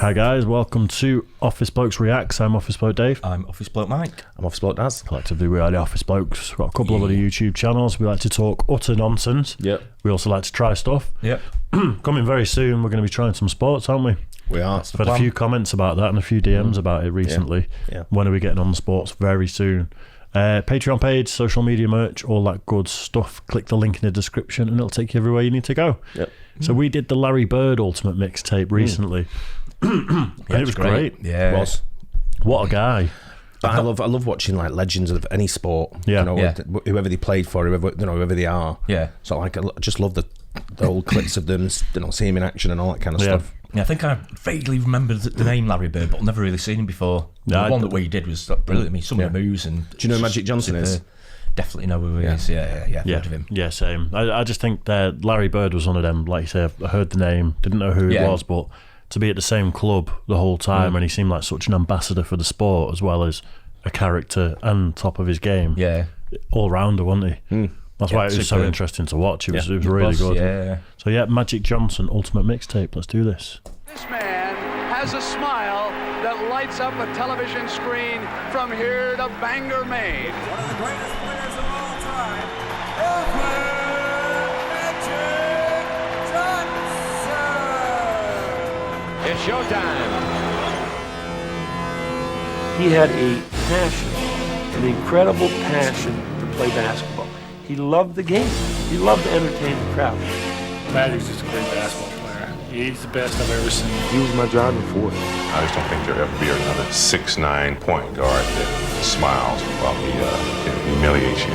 Hi guys, welcome to Office Blokes Reacts. I'm Office Bloke Dave. I'm Office Bloke Mike. I'm Office Bloke Daz. Collectively we are the Office Blokes. We've got a couple of other YouTube channels. We like to talk utter nonsense. Yep. We also like to try stuff. Yep. Coming very soon, we're going to be trying some sports, aren't we? We are. I've had a few comments about that and a few DMs about it recently. Yeah. When are we getting on the sports? Very soon. Patreon page, social media merch, all that good stuff. Click the link in the description and it'll take you everywhere you need to go. Yep. So we did the Larry Bird Ultimate Mixtape recently. And it was great. Yeah. It was. What a guy. But I love watching like legends of any sport. Yeah. You know, whoever they played for, whoever they are. Yeah. So like I just love the old clips of them, seeing him in action and all that kind of stuff. Yeah, I think I vaguely remember the name Larry Bird, but I've never really seen him before. The one that we did was brilliant. I mean, some of the moves and. Do you know who Magic Johnson is? Definitely know who he is. Yeah. I've heard of him. Yeah, same. I just think that Larry Bird was one of them. Like you say, I heard the name, didn't know who it was, but to be at the same club the whole time, and he seemed like such an ambassador for the sport as well as a character and top of his game. Yeah, all rounder, wasn't he? That's why it was so interesting to watch. It was really good. Yeah. So yeah, Magic Johnson Ultimate Mixtape. Let's do this. This man has a smile that lights up a television screen from here to Bangor, Maine. One of the greatest players of all time, Magic Johnson. It's showtime. He had a passion, an incredible passion to play basketball. He loved the game. He loved to entertain the crowd. Magic's just a great basketball player. He's the best I've ever seen. He was my driving force. I just don't think there'll ever be another 6'9" point guard that smiles while he humiliates you.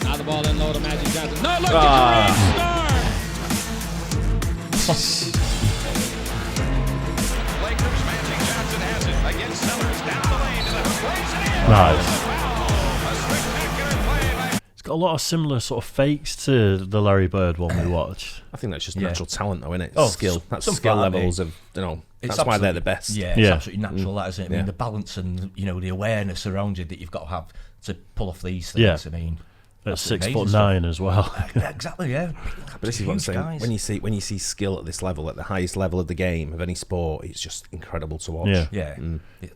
Now the ball in low to Magic Johnson. No, look at score! Lakers, Magic Johnson has it against Summers down the lane to the hook, lays it in. Nice. Wow, a spectacular play by It's got a lot of similar sort of fakes to the Larry Bird one we watched. I think that's just natural talent, though, isn't it? Oh, Skill. That's some skill part, levels of That's why they're the best. Yeah, it's absolutely natural. That isn't it? I mean, the balance and the awareness around you that you've got to have to pull off these things. Yeah. I mean. At 6'9" as well. Yeah, exactly. Yeah, but this is what I'm saying. When you see skill at this level, at the highest level of the game of any sport, it's just incredible to watch. Yeah.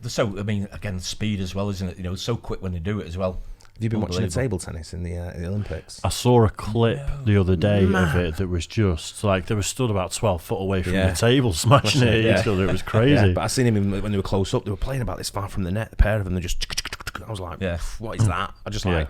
So I mean, again, speed as well, isn't it? So quick when they do it as well. Have you been watching the table tennis in the Olympics? I saw a clip the other day of it that was just like they were stood about 12 foot away from the table, smashing it at each other. It was crazy. But I seen him when they were close up. They were playing about this far from the net. The pair of them, they just. I was like, what is that? I just like.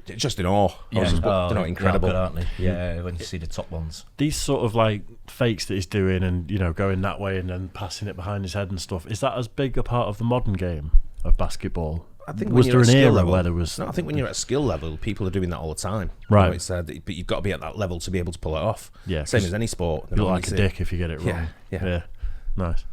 Just in awe. Incredible. Good, aren't they? Yeah, when you see the top ones. These sort of like fakes that he's doing and going that way and then passing it behind his head and stuff, is that as big a part of the modern game of basketball? I think was there an era where there was? No, I think when you're at skill level, people are doing that all the time. Right. But you've got to be at that level to be able to pull it off. Yeah. Same as any sport. You look like a dick if you get it wrong. Yeah. Nice.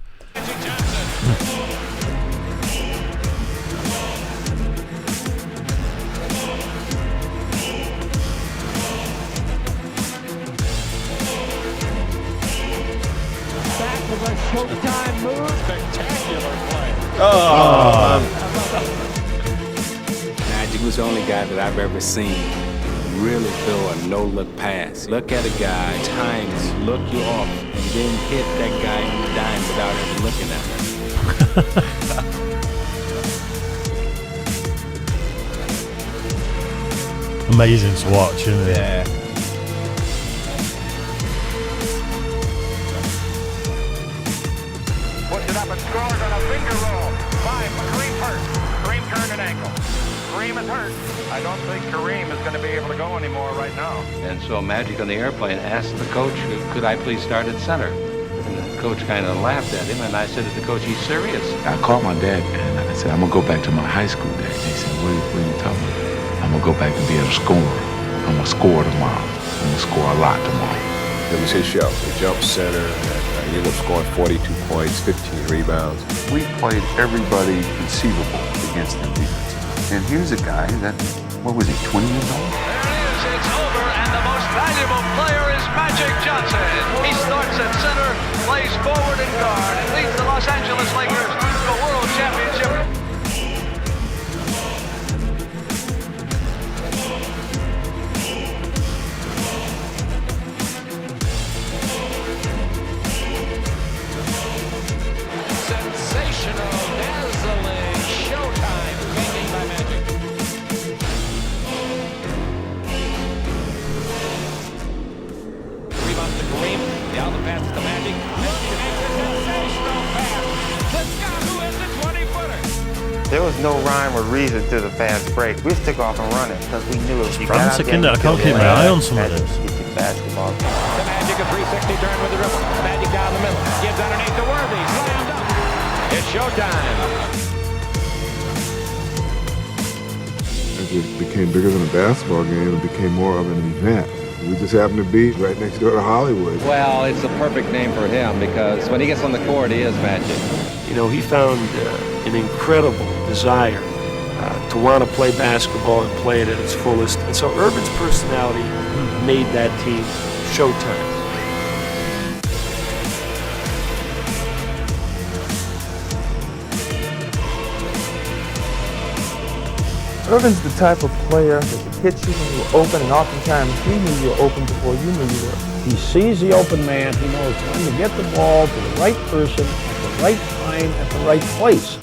Showtime move. Spectacular play. Magic was the only guy that I've ever seen really throw a no-look pass. Look at a guy, times, look you off, and then hit that guy in the dime without ever looking at him. Amazing to watch, isn't it? Yeah. Puts it up and scores on a finger roll. 5 for Kareem hurt. Kareem turned an ankle. Kareem is hurt. I don't think Kareem is going to be able to go anymore right now. And so Magic on the airplane asked the coach, could I please start at center? And the coach kind of laughed at him, and I said to the coach, he's serious. I called my dad, and I said, I'm going to go back to my high school days. He said, what are you talking about? I'm going to go back and be able to score. I'm going to score tomorrow. I'm going to score a lot tomorrow. It was his show. The jump center, and he ended up scoring 42 points, 15 rebounds. We played everybody conceivable against them defense. And here's a guy that, what was he, 20 years old? There it is. It's over, and the most valuable player is Magic Johnson. He starts at center, plays forward and guard, and leads the Los Angeles Lakers to a world championship. handoff to Kareem. The outlet pass to the Magic. Look, he makes a sensational pass. The Scott who hit the 20-footer. There was no rhyme or reason to the fast break. We just took off and running because we knew if you got out there, I can't keep my eye on some of this. Get your basketball. The Magic, a 360 turn with the dribble. Magic down the middle. Gives underneath to Worthy. Slammed up. It's showtime. As it became bigger than a basketball game, it became more of an event. We just happened to be right next door to Hollywood. Well, it's a perfect name for him because when he gets on the court, he is magic. You know, he found an incredible desire to want to play basketball and play it at its fullest. And so Urban's personality made that team Showtime. Urban's the type of player that could hit you when you're open, and oftentimes he knew you were open before you knew you were. He sees the open man. He knows when to get the ball to the right person at the right time at the right place.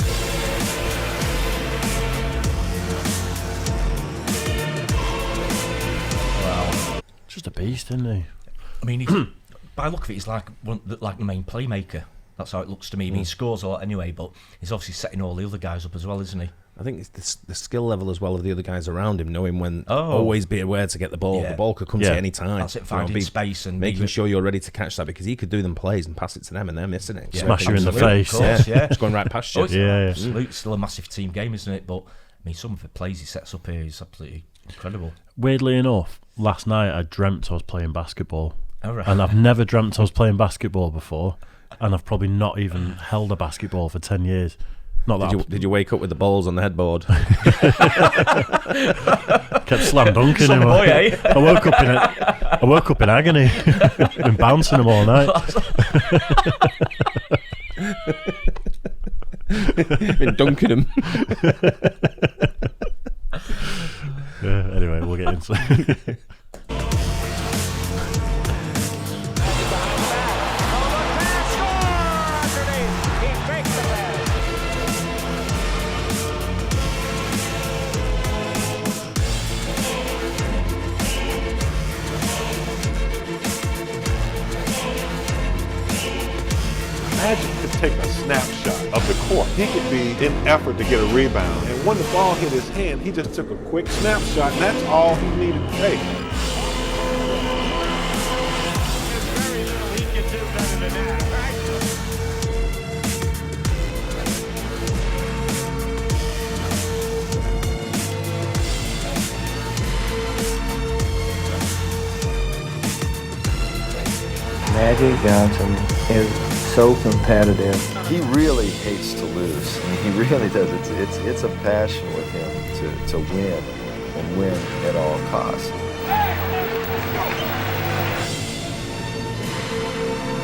Wow. Just a beast, isn't he? I mean, by the look of it, he's like the main playmaker. That's how it looks to me. I mean, he scores a lot anyway, but he's obviously setting all the other guys up as well, isn't he? I think it's the skill level as well of the other guys around him, knowing when always be aware to get the ball. Yeah. The ball could come to you any time. That's it, finding space and making sure you're ready to catch that, because he could do them plays and pass it to them and they're missing it. Yeah. Smash you in the face. Of course, yeah. Just going right past you. It's still a massive team game, isn't it? But I mean, some of the plays he sets up here is absolutely incredible. Weirdly enough, last night I dreamt I was playing basketball. Oh, right. And I've never dreamt I was playing basketball before. And I've probably not even held a basketball for 10 years. Not that did you wake up with the balls on the headboard? Kept slam dunking him. I woke up in agony. Been bouncing him all night. Been dunking him. Anyway, we'll get into it. Magic could take a snapshot of the court. He could be in effort to get a rebound. And when the ball hit his hand, he just took a quick snapshot, and that's all he needed to take. There's very little he can do better than that, right? Magic Johnson is so competitive. He really hates to lose. I mean, he really does. It's a passion with him to win and win at all costs.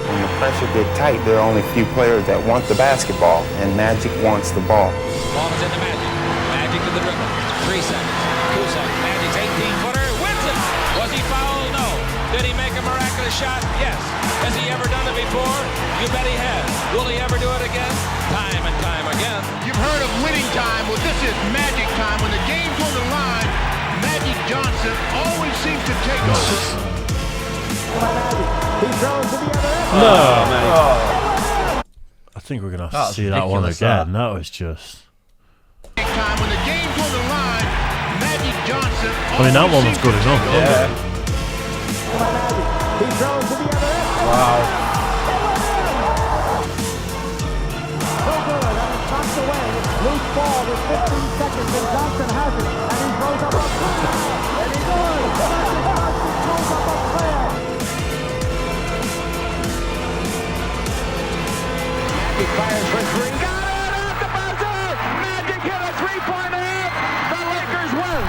When the pressure gets tight, there are only a few players that want the basketball, and Magic wants the ball. Ball is in the Magic. Magic to the dribble. 3 seconds. 2 seconds. Magic's 18-footer. Wins it. Was he fouled? No. Did he make a miraculous shot? Yes. Has he ever done it before? You bet he has. Will he ever do it again? Time and time again. You've heard of winning time. Well, this is magic time. When the game's on the line, Magic Johnson always seems to take over. He throws to the other end. No, man. I think we're going to have to see that one again. That was just... Time when the game's on the line, Magic Johnson. I mean, that one was good enough. Yeah. He throws to the other end. Wow. So good, and it's knocked away. Loose ball with 15 seconds, and Johnson has it, and he throws up a prayer. And he's good. Magic Johnson throws up a prayer. Magic fires for 3. Got it at the buzzer. Magic hit a 3-pointer. The Lakers win.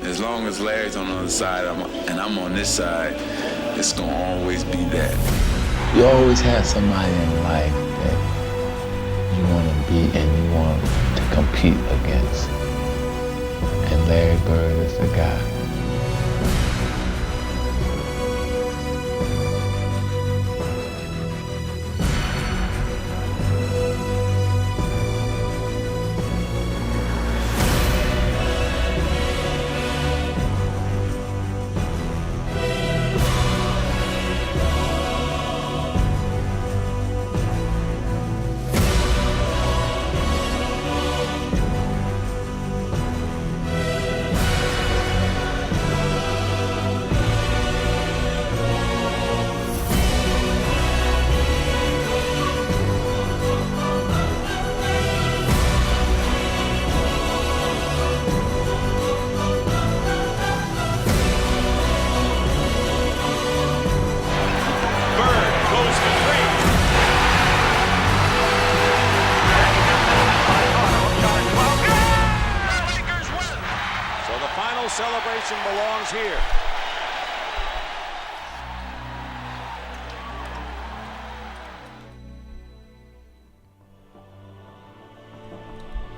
As long as Larry's on the other side and I'm on this side, it's gonna always be that. You always have somebody in life that you want to be and you want to compete against. And Larry Bird is the guy. real celebration belongs here.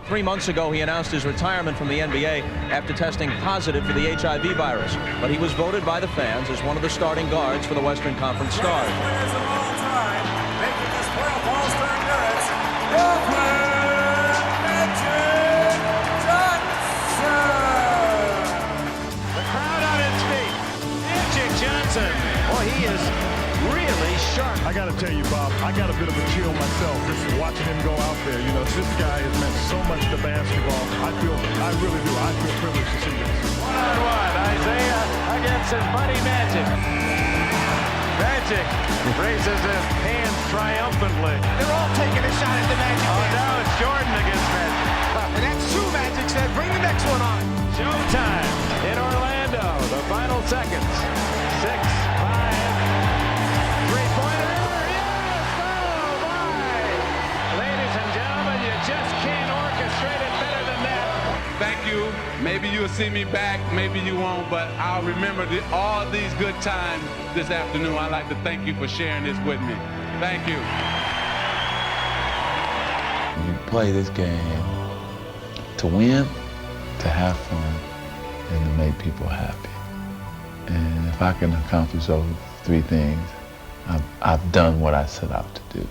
Three months ago, he announced his retirement from the NBA after testing positive for the HIV virus. But he was voted by the fans as one of the starting guards for the Western Conference Stars. Players of all time, making this playoff All-Star appearance, Magic Johnson. The crowd on its feet. Magic Johnson. Boy, he is really sharp. I got to tell you, Bob, I got a bit of a chill myself just watching him go out there. You know, this guy has meant so much to basketball. I really do. I feel privileged to see this. One-on-one, Isaiah against his buddy Magic. Magic raises his hands triumphantly. They're all taking a shot at the Magic. Oh, now it's Jordan against Magic. And that's true, Magic said. Bring the next one on. Showtime in Orlando. The final seconds. 6, 5, three-pointer. Yes! Oh, my! Ladies and gentlemen, you just can't orchestrate it better than that. Thank you. Maybe you'll see me back, maybe you won't, but I'll remember all these good times this afternoon. I'd like to thank you for sharing this with me. Thank you. You play this game to win, to have fun, and to make people happy. And if I can accomplish those three things, I've done what I set out to do.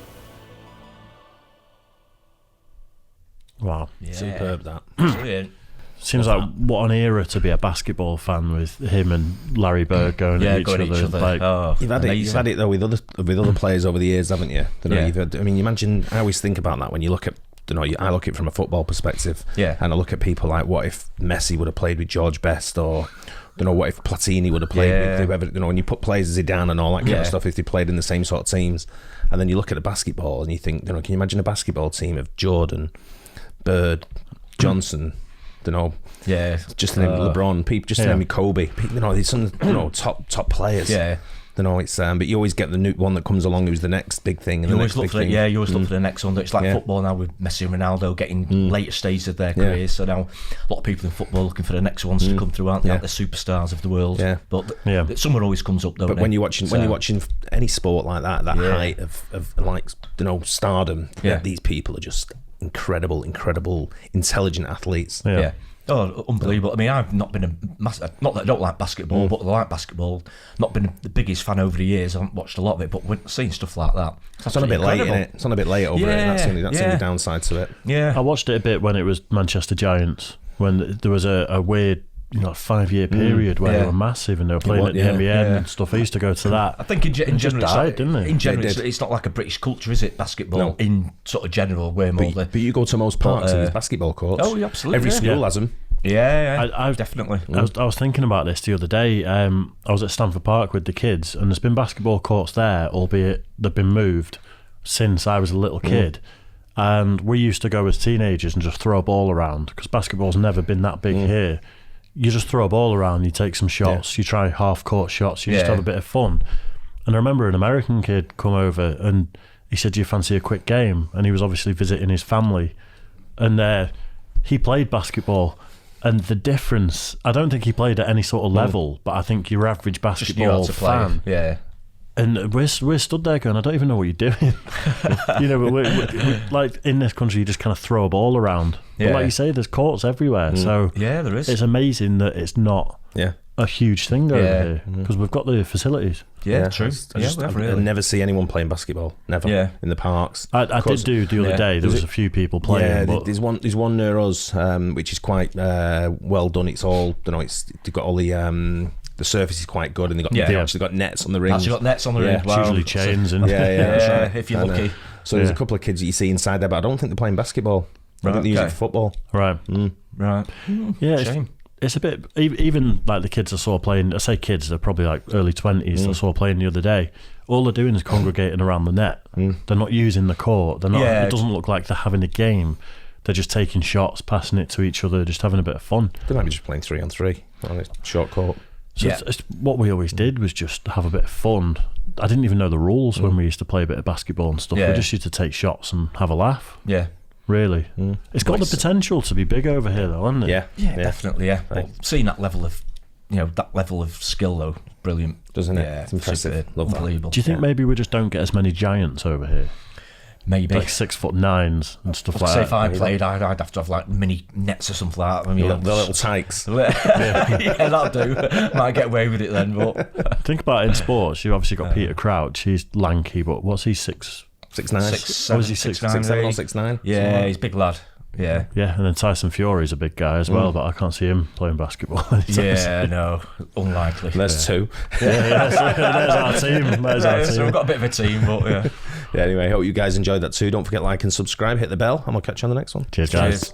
Wow. Yeah. Superb, that. Brilliant. Seems like what an era to be a basketball fan with him and Larry Bird going at each other. Like, you've had it though with other players over the years, haven't you? You've had, I mean, you imagine. I always think about that when you look at. I look at it from a football perspective. Yeah. And I look at people like, what if Messi would have played with George Best, or what if Platini would have played with whoever. When you put players Zidane and all that kind of stuff, if they played in the same sort of teams, and then you look at the basketball and you think, can you imagine a basketball team of Jordan, Bird, Johnson, just name LeBron, people, just name me Kobe, these some top players. Yeah. It's but you always get the new one that comes along who's the next big thing. And you always look for you always look for the next one. It's like football now with Messi and Ronaldo getting later stages of their careers. So now a lot of people in football looking for the next ones to come through, aren't they? Like the superstars of the world. Yeah. But someone always comes up, don't they? But when you're watching any sport like that height of like stardom, these people are just incredible, intelligent athletes. Yeah. Oh, unbelievable. I mean, I've not been not that I don't like basketball, but I like basketball. Not been the biggest fan over the years. I haven't watched a lot of it, but seeing stuff like that, it's on a bit late, isn't it? It's on a bit late over it. That's the only downside to it. Yeah, I watched it a bit when it was Manchester Giants, when there was a weird 5-year period where they were massive and they were playing at the NBA and stuff. I used to go to that. I think in general, died, didn't it? In general, it's not like a British culture, is it? Basketball in sort of general way more. But you go to most parks and there's basketball courts. Oh, yeah, absolutely. Every school has them. Yeah, definitely. I was thinking about this the other day. I was at Stamford Park with the kids, and there's been basketball courts there, albeit they've been moved since I was a little kid. And we used to go as teenagers and just throw a ball around, because basketball's never been that big here. You just throw a ball around, you take some shots, you try half-court shots, you just have a bit of fun. And I remember an American kid come over and he said, "Do you fancy a quick game?" And he was obviously visiting his family. And he played basketball. And the difference, I don't think he played at any sort of level, but I think your average basketball fan. Yeah. And we're stood there going, I don't even know what you're doing. But we're like in this country, you just kind of throw a ball around. But like you say, there's courts everywhere. So there is. It's amazing that it's not a huge thing over here, because we've got the facilities. Yeah, true. I never see anyone playing basketball. Never in the parks. I did do the other day. There was a few people playing. Yeah, but there's one near us, which is quite well done. It's all they've got all the surface is quite good, and they've actually got nets on the rings. Actually got nets on the rings. Wow. Usually chains and that's right. If you're lucky. So there's a couple of kids that you see inside there, but I don't think they're playing basketball. I think they use it for football. Right. Right. Yeah. Shame. It's a bit, even like the kids I saw playing, I say kids, they're probably like early 20s, I saw playing the other day. All they're doing is congregating around the net. They're not using the court. They're not. It doesn't look like they're having a game. They're just taking shots, passing it to each other, just having a bit of fun. They might be just playing 3-on-3 on a short court. So it's what we always did was just have a bit of fun. I didn't even know the rules when we used to play a bit of basketball and stuff. We just used to take shots and have a laugh. Yeah. Really? It's got the potential to be big over here, though, hasn't it? Yeah, definitely, yeah. But seeing that level of, that level of skill, though, brilliant. Doesn't it? Yeah, it's impressive. Love unbelievable. Do you think maybe we just don't get as many giants over here? Maybe. Like 6'9" and stuff like that. Say if I played, I'd have to have like mini nets or something like that. I mean, the little tykes. Yeah, that'll do. Might get away with it then, but... Think about it in sports. You've obviously got Peter Crouch. He's lanky, but what's he, 6'9"? 6'9". What is he, 6'7" or 6'9"? Yeah, he's a big lad. Yeah. Yeah, and then Tyson Fury's a big guy as well, but I can't see him playing basketball. Yeah, no, unlikely. There's two. There's our team. So we've got a bit of a team, but yeah. Anyway, hope you guys enjoyed that too. Don't forget, like and subscribe, hit the bell, and we'll catch you on the next one. Cheers, guys.